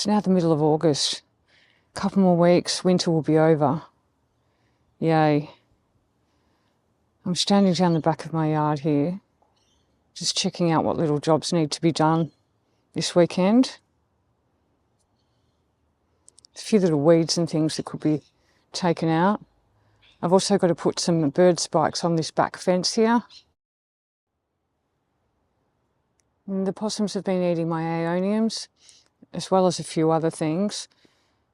It's now the middle of August. A couple more weeks, winter will be over. Yay. I'm standing down the back of my yard here, just checking out what little jobs need to be done this weekend. A few little weeds and things that could be taken out. I've also got to put some bird spikes on this back fence here. And the possums have been eating my aeoniums, as well as a few other things.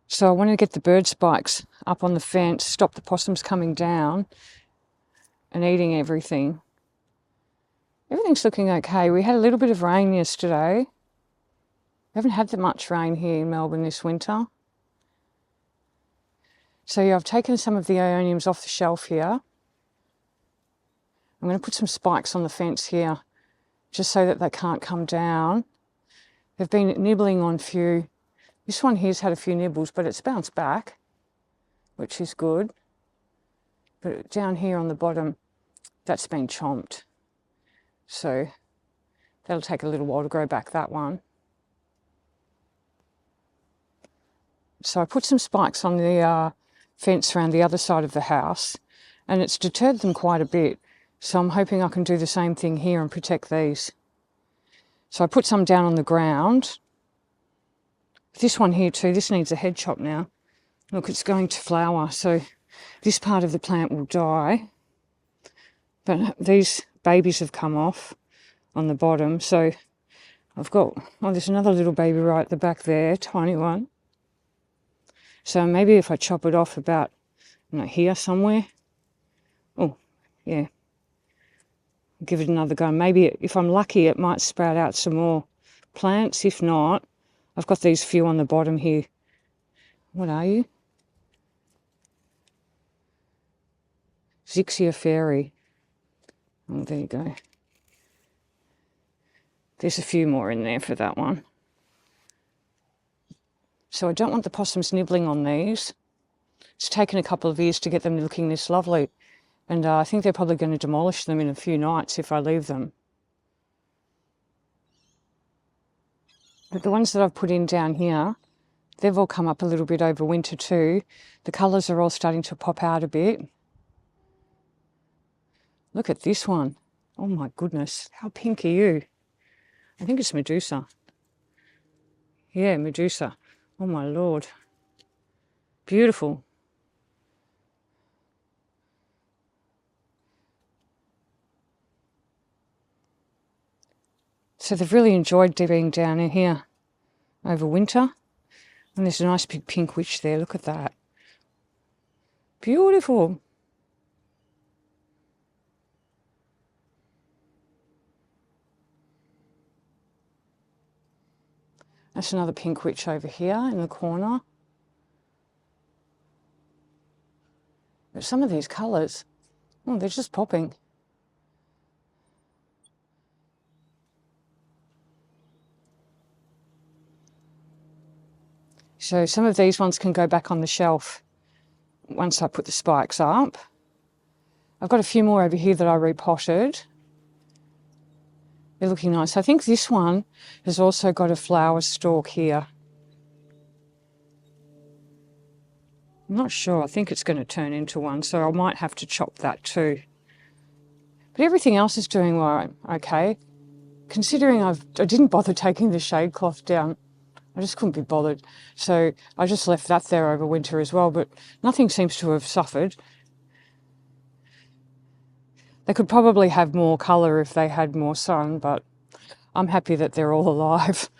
So I want to get the bird spikes up on the fence, stop the possums coming down and eating everything. Everything's looking okay. We had a little bit of rain yesterday. We haven't had that much rain here in Melbourne this winter. So yeah, I've taken some of the aeoniums off the shelf here. I'm going to put some spikes on the fence here, just so that they can't come down. They've been nibbling on a few. This one here's had a few nibbles, but it's bounced back, which is good. But down here on the bottom, that's been chomped. So that'll take a little while to grow back, that one. So I put some spikes on the fence around the other side of the house, and it's deterred them quite a bit. So I'm hoping I can do the same thing here and protect these. So I put some down on the ground. This one here too, this needs a head chop now. Look, it's going to flower, so this part of the plant will die. But these babies have come off on the bottom, so I've got, oh, there's another little baby right at the back there, tiny one. So maybe if I chop it off about, you know, here somewhere. Oh, yeah. Give it another go. Maybe if I'm lucky, it might sprout out some more plants. If not, I've got these few on the bottom here. What are you? Zixia Fairy. Oh, there you go. There's a few more in there for that one. So I don't want the possums nibbling on these. It's taken a couple of years to get them looking this lovely. And I think they're probably going to demolish them in a few nights if I leave them. But the ones that I've put in down here, they've all come up a little bit over winter too. The colours are all starting to pop out a bit. Look at this one. Oh my goodness, how pink are you? I think it's Medusa. Yeah, Medusa. Oh my Lord. Beautiful. So they've really enjoyed being down in here over winter. And there's a nice big pink witch there. Look at that. Beautiful. That's another pink witch over here in the corner. But some of these colours, oh, they're just popping. So some of these ones can go back on the shelf once I put the spikes up. I've got a few more over here that I repotted. They're looking nice. I think this one has also got a flower stalk here. I'm not sure. I think it's going to turn into one, so I might have to chop that too. But everything else is doing well, okay. Considering I didn't bother taking the shade cloth down. I just couldn't be bothered. So I just left that there over winter as well, but nothing seems to have suffered. They could probably have more colour if they had more sun, but I'm happy that they're all alive.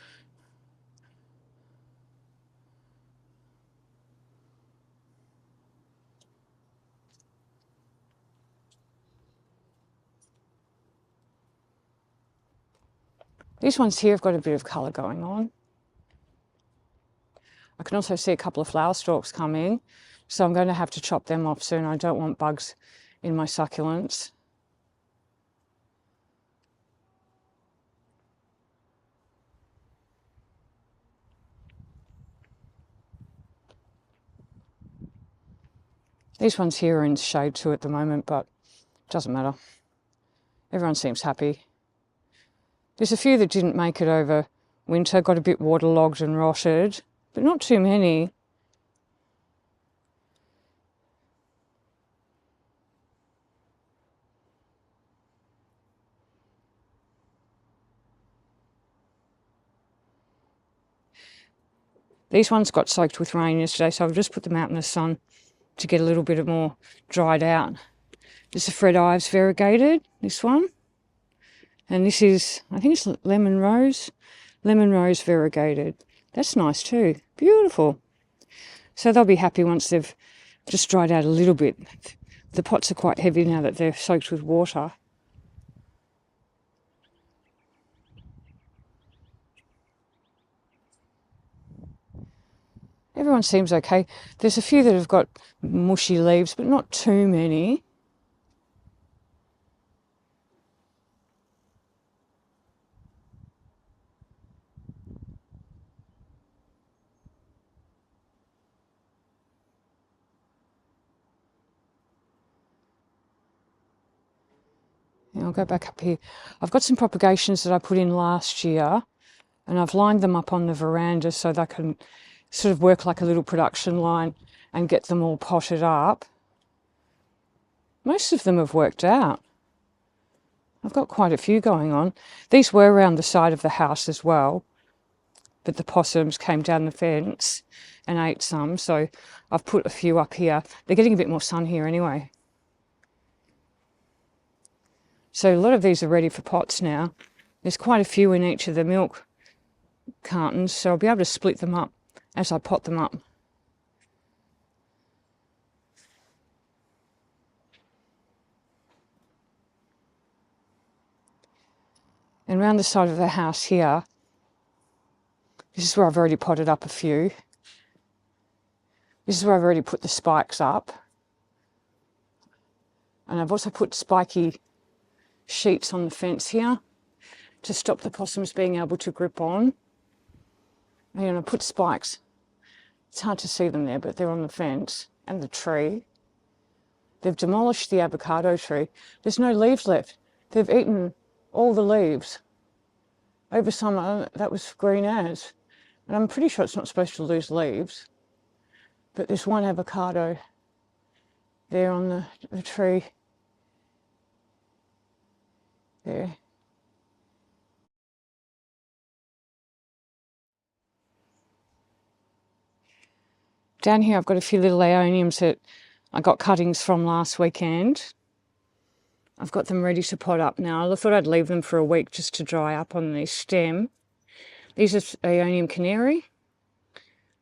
These ones here have got a bit of colour going on. I can also see a couple of flower stalks coming, so I'm going to have to chop them off soon. I don't want bugs in my succulents. These ones here are in shade too at the moment, but it doesn't matter. Everyone seems happy. There's a few that didn't make it over winter, got a bit waterlogged and rotted. but not too many. These ones got soaked with rain yesterday, so I've just put them out in the sun to get a little bit more dried out. This is a Ives Variegated, this one. And this is, I think it's Lemon Rose Variegated. That's nice too. Beautiful. So they'll be happy once they've just dried out a little bit. The pots are quite heavy now that they're soaked with water. Everyone seems okay. There's a few that have got mushy leaves, but not too many. I'll go back up here. I've got some propagations that I put in last year, and I've lined them up on the veranda so they can sort of work like a little production line and get them all potted up. Most of them have worked out. I've got quite a few going on. These were around the side of the house as well, but the possums came down the fence and ate some, so I've put a few up here. They're getting a bit more sun here anyway. So a lot of these are ready for pots now. There's quite a few in each of the milk cartons, so I'll be able to split them up as I pot them up. And around the side of the house here, this is where I've already potted up a few. This is where I've already put the spikes up. And I've also put spiky sheets on the fence here to stop the possums being able to grip on. And I put spikes. It's hard to see them there, but they're on the fence and the tree. They've demolished the avocado tree. There's no leaves left. They've eaten all the leaves. Over summer, that was green as. And I'm pretty sure it's not supposed to lose leaves. But there's one avocado there on the tree. There. Down here I've got a few little Aeoniums that I got cuttings from last weekend. I've got them ready to pot up now. I thought I'd leave them for a week just to dry up on the stem. These are Aeonium Canary.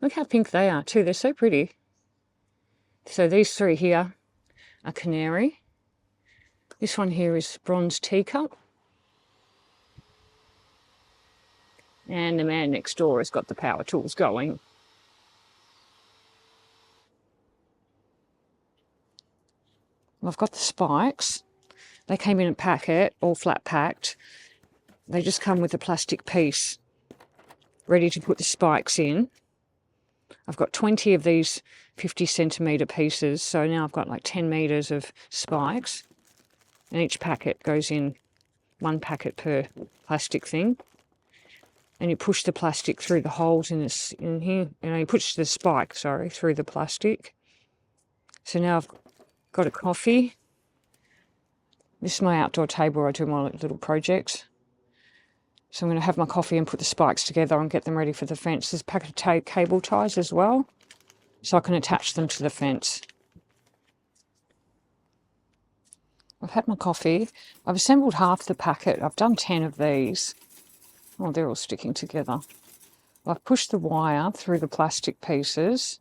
Look how pink they are too, they're so pretty. So these three here are Canary. This one here is Bronze Teacup. And the man next door has got the power tools going. I've got the spikes. They came in a packet, all flat packed. They just come with a plastic piece ready to put the spikes in. I've got 20 of these 50 centimetre pieces, so now I've got like 10 metres of spikes. And each packet goes in, one packet per plastic thing. And you push the plastic through the holes in here. You push the spike, through the plastic. So now I've got a coffee. This is my outdoor table where I do my little projects. So I'm going to have my coffee and put the spikes together and get them ready for the fence. There's a packet of cable ties as well, so I can attach them to the fence. I've had my coffee. I've assembled half the packet. I've done 10 of these. Oh, they're all sticking together. I've pushed the wire through the plastic pieces.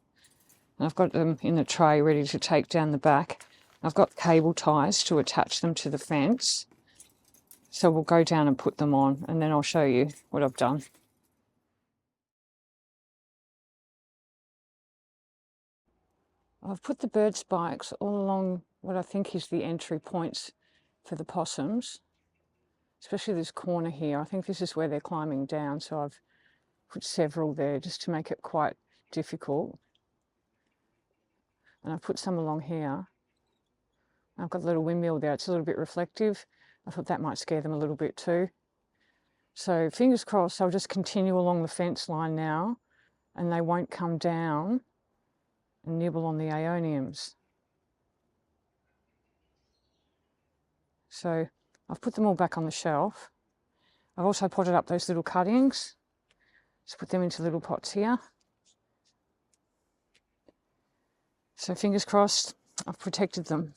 And I've got them in the tray ready to take down the back. I've got cable ties to attach them to the fence. So we'll go down and put them on, and then I'll show you what I've done. I've put the bird spikes all along what I think is the entry points for the possums, especially this corner here. I think this is where they're climbing down, so I've put several there just to make it quite difficult. And I've put some along here. I've got a little windmill there. It's a little bit reflective. I thought that might scare them a little bit too. So fingers crossed, I'll just continue along the fence line now and they won't come down and nibble on the Aeoniums. So I've put them all back on the shelf. I've also potted up those little cuttings. Just put them into little pots here. So fingers crossed, I've protected them.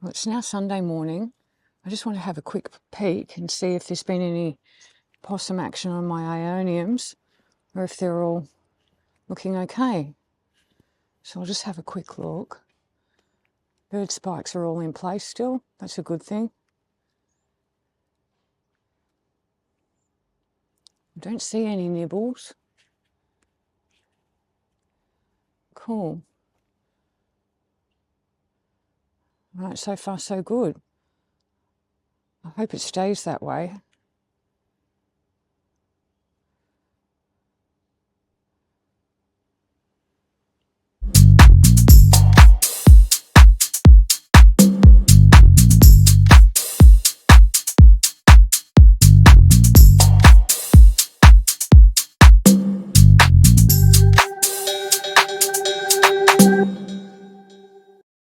Well, it's now Sunday morning. I just want to have a quick peek and see if there's been any possum action on my Aeoniums, or if they're all looking okay. So I'll just have a quick look. Bird spikes are all in place still. That's a good thing. I don't see any nibbles. Cool. Right, so far so good. I hope it stays that way.